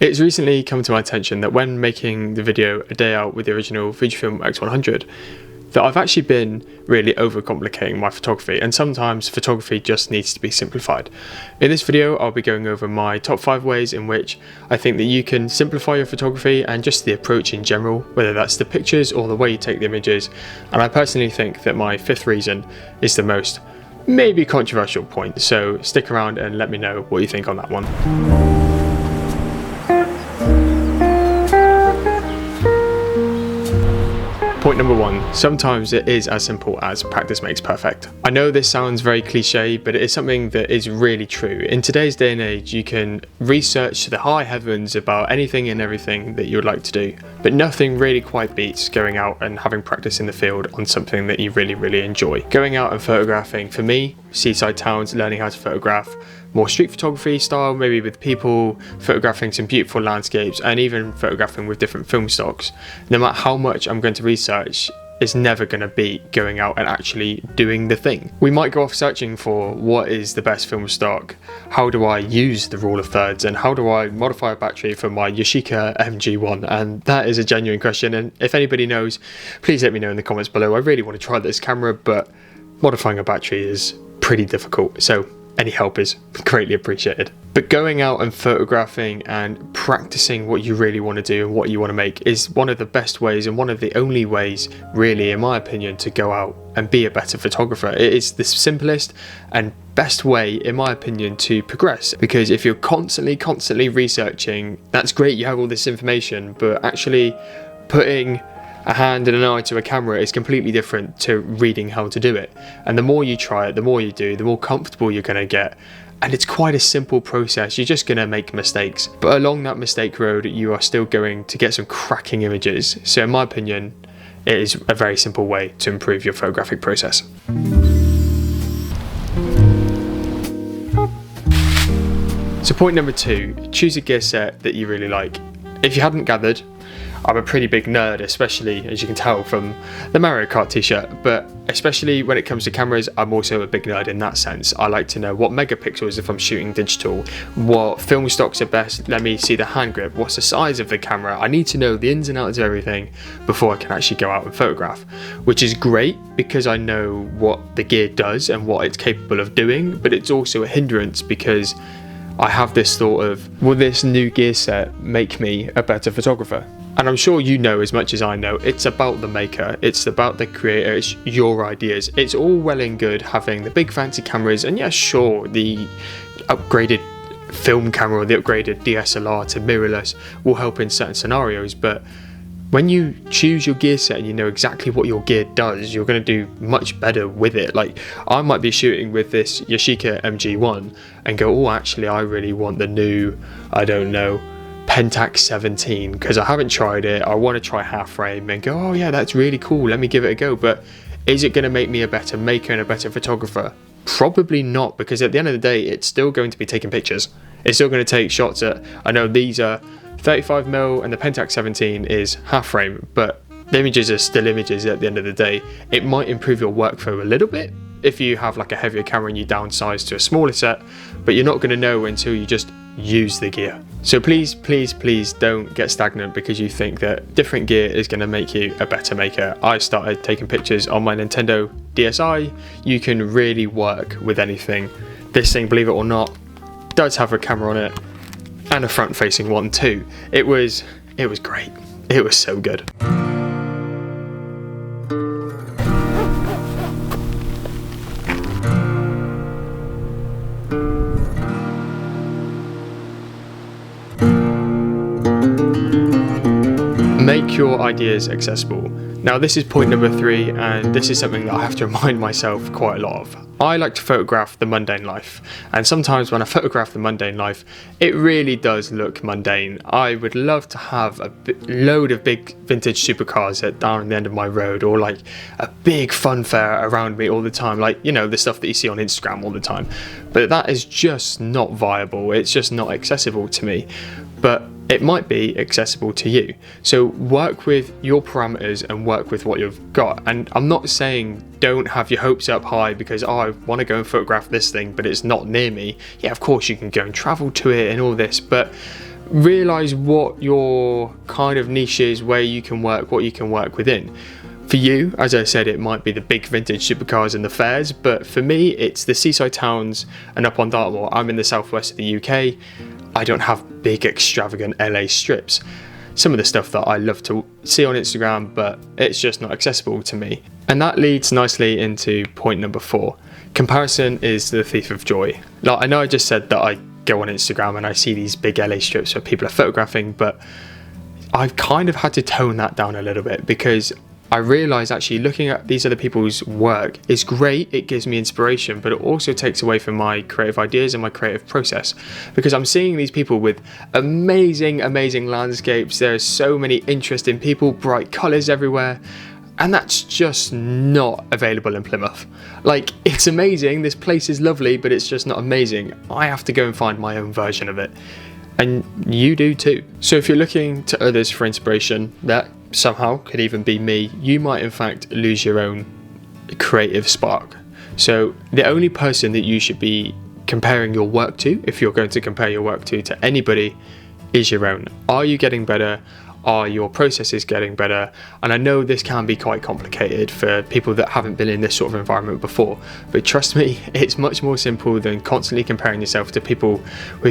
It's recently come to my attention that when making the video A Day Out with the original Fujifilm X100, that I've actually been really overcomplicating my photography, and sometimes photography just needs to be simplified. In this video, I'll be going over my top 5 ways in which I think that you can simplify your photography and just the approach in general, whether that's the pictures or the way you take the images. And I personally think that my 5th reason is the most maybe controversial point, so stick around and let me know what you think on that one. Point number 1, sometimes it is as simple as practice makes perfect. I know this sounds very cliche, but it is something that is really true. In today's day and age, you can research to the high heavens about anything and everything that you would like to do, but nothing really quite beats going out and having practice in the field on something that you really enjoy. Going out and photographing, for me, seaside towns, learning how to photograph, more street photography style, maybe with people, photographing some beautiful landscapes, and even photographing with different film stocks. No matter how much I'm going to research, it's never going to beat going out and actually doing the thing. We might go off searching for what is the best film stock, how do I use the rule of thirds, and how do I modify a battery for my Yashica MG1, and that is a genuine question, and if anybody knows, please let me know in the comments below. I really want to try this camera, but modifying a battery is pretty difficult, so any help is greatly appreciated. But going out and photographing and practicing what you really want to do and what you want to make is one of the best ways, and one of the only ways, really, in my opinion, to go out and be a better photographer. It is the simplest and best way, in my opinion, to progress. Because if you're constantly researching, that's great, you have all this information, but actually putting a hand and an eye to a camera is completely different to reading how to do it. And the more you try it, the more you do, the more comfortable you're going to get. And it's quite a simple process. You're just going to make mistakes, but along that mistake road, you are still going to get some cracking images. So in my opinion, it is a very simple way to improve your photographic process. So point number 2, choose a gear set that you really like. If you hadn't gathered, I'm a pretty big nerd, especially as you can tell from the Mario Kart t-shirt, but especially when it comes to cameras, I'm also a big nerd in that sense. I like to know what megapixels if I'm shooting digital, what film stocks are best, let me see the hand grip, what's the size of the camera. I need to know the ins and outs of everything before I can actually go out and photograph, which is great because I know what the gear does and what it's capable of doing, but it's also a hindrance because I have this thought of, will this new gear set make me a better photographer? And I'm sure you know as much as I know, it's about the maker, it's about the creator, it's your ideas. It's all well and good having the big fancy cameras, and yeah, sure, the upgraded film camera or the upgraded DSLR to mirrorless will help in certain scenarios, but when you choose your gear set and you know exactly what your gear does, you're going to do much better with it. Like, I might be shooting with this Yashica MG1 and go, oh, actually, I really want the new, I don't know, Pentax 17 because I haven't tried it. I want to try half frame and go, oh yeah, that's really cool, let me give it a go. But is it going to make me a better maker and a better photographer? Probably not, because at the end of the day, it's still going to be taking pictures. It's still going to take shots at, I know these are 35mm and the Pentax 17 is half frame, but the images are still images at the end of the day. It might improve your workflow a little bit if you have like a heavier camera and you downsize to a smaller set, but you're not going to know until you just use the gear. So please don't get stagnant because you think that different gear is going to make you a better maker. I started taking pictures on my Nintendo DSi. You can really work with anything. This thing, believe it or not, does have a camera on it and a front facing one too. It was great. It was so good. Make your ideas accessible. Now this is point number 3, and this is something that I have to remind myself quite a lot of. I like to photograph the mundane life, and sometimes when I photograph the mundane life, it really does look mundane. I would love to have a load of big vintage supercars down the end of my road, or like a big fun fair around me all the time, like, you know, the stuff that you see on Instagram all the time. But that is just not viable, it's just not accessible to me. But it might be accessible to you. So work with your parameters and work with what you've got. And I'm not saying don't have your hopes up high because, oh, I want to go and photograph this thing, but it's not near me. Yeah, of course you can go and travel to it and all this, but realize what your kind of niche is, where you can work, what you can work within. For you, as I said, it might be the big vintage supercars and the fairs, but for me, it's the seaside towns and up on Dartmoor. I'm in the southwest of the UK. I don't have big, extravagant LA strips. Some of the stuff that I love to see on Instagram, but it's just not accessible to me. And that leads nicely into point number 4. Comparison is the thief of joy. Like, I know I just said that I go on Instagram and I see these big LA strips where people are photographing, but I've kind of had to tone that down a little bit, because I realise actually looking at these other people's work is great, it gives me inspiration, but it also takes away from my creative ideas and my creative process, because I'm seeing these people with amazing landscapes. There's so many interesting people, bright colours everywhere, and that's just not available in Plymouth. Like, it's amazing, this place is lovely, but it's just not amazing. I have to go and find my own version of it, and you do too. So if you're looking to others for inspiration, that somehow could even be me, you might in fact lose your own creative spark. So the only person that you should be comparing your work to, if you're going to compare your work to anybody, is your own. Are you getting better? Are your processes getting better? And I know this can be quite complicated for people that haven't been in this sort of environment before, but trust me, it's much more simple than constantly comparing yourself to people who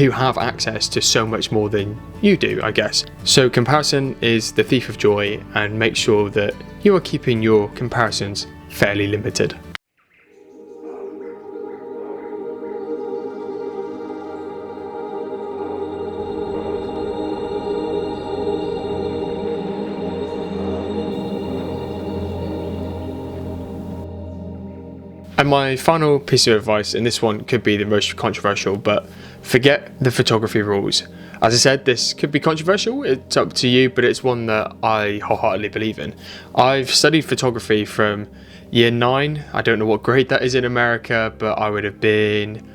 have access to so much more than you do, I guess. So comparison is the thief of joy, and make sure that you are keeping your comparisons fairly limited. And my final piece of advice, and this one could be the most controversial, but forget the photography rules. As I said, this could be controversial, it's up to you, but it's one that I wholeheartedly believe in. I've studied photography from year 9, I don't know what grade that is in America, but I would have been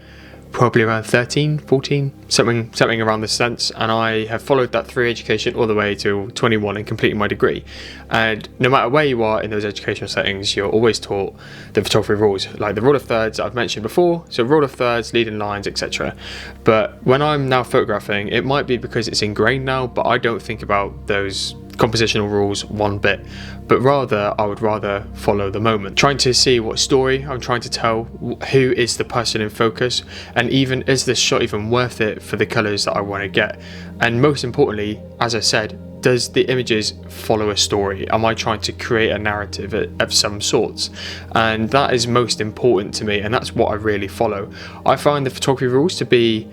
probably around 13, 14, something around this sense, and I have followed that through education all the way to 21 and completing my degree. And no matter where you are in those educational settings, you're always taught the photography rules, like the rule of thirds I've mentioned before, so rule of thirds, leading lines, etc. But when I'm now photographing, it might be because it's ingrained now, but I don't think about those compositional rules one bit, but rather I would rather follow the moment, trying to see what story I'm trying to tell, who is the person in focus, and even is this shot even worth it for the colours that I want to get. And most importantly, as I said, does the images follow a story? Am I trying to create a narrative of some sorts? And that is most important to me, and that's what I really follow. I find the photography rules to be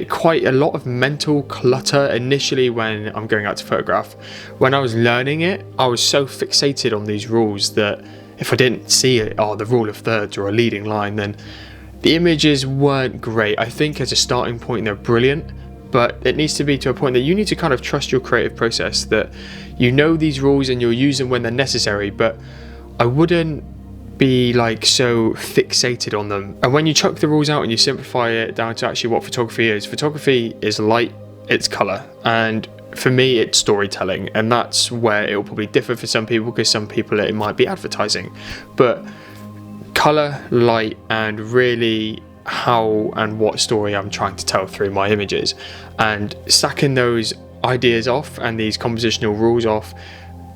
quite a lot of mental clutter initially when I'm going out to photograph. When I was learning it, I was so fixated on these rules that if I didn't see it, the rule of thirds or a leading line, then the images weren't great. I think as a starting point they're brilliant, but it needs to be to a point that you need to kind of trust your creative process, that you know these rules and you'll use them when they're necessary, but I wouldn't be like so fixated on them. And when you chuck the rules out and you simplify it down to actually what photography is light, it's colour, and for me it's storytelling, and that's where it will probably differ for some people, because some people it might be advertising, but colour, light, and really how and what story I'm trying to tell through my images, and sacking those ideas off and these compositional rules off,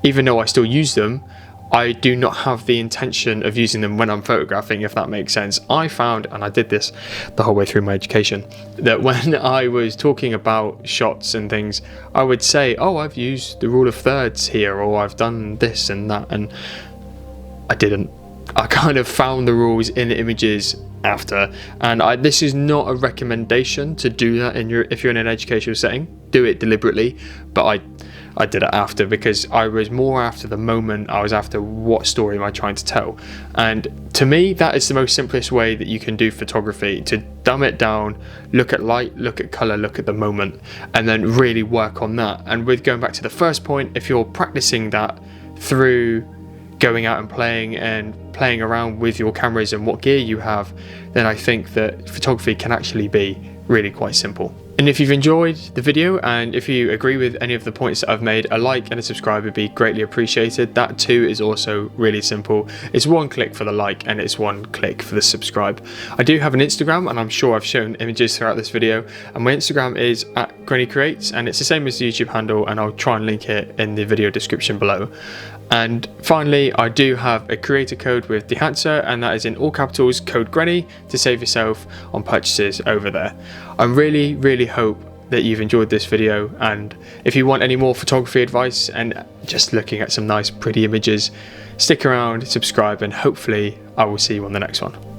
even though I still use them, I do not have the intention of using them when I'm photographing, if that makes sense. I found, and I did this the whole way through my education, that when I was talking about shots and things, I would say, I've used the rule of thirds here, or I've done this and that, and I didn't. I kind of found the rules in the images after, and this is not a recommendation to do that if you're in an educational setting. Do it deliberately, but I did it after, because I was more after the moment. I was after what story am I trying to tell, and to me that is the most simplest way that you can do photography, to dumb it down, look at light, look at colour, look at the moment, and then really work on that. And with going back to the first point, if you're practicing that through going out and playing around with your cameras and what gear you have, then I think that photography can actually be really quite simple. And if you've enjoyed the video and if you agree with any of the points that I've made, a like and a subscribe would be greatly appreciated. That too is also really simple. It's one click for the like and it's one click for the subscribe. I do have an Instagram, and I'm sure I've shown images throughout this video, and my Instagram is @GrenneyCreates, and it's the same as the YouTube handle, and I'll try and link it in the video description below. And finally, I do have a creator code with Dehancer, and that is in all capitals, code Grenney, to save yourself on purchases over there. I really hope that you've enjoyed this video, and if you want any more photography advice and just looking at some nice pretty images, stick around, subscribe, and hopefully I will see you on the next one.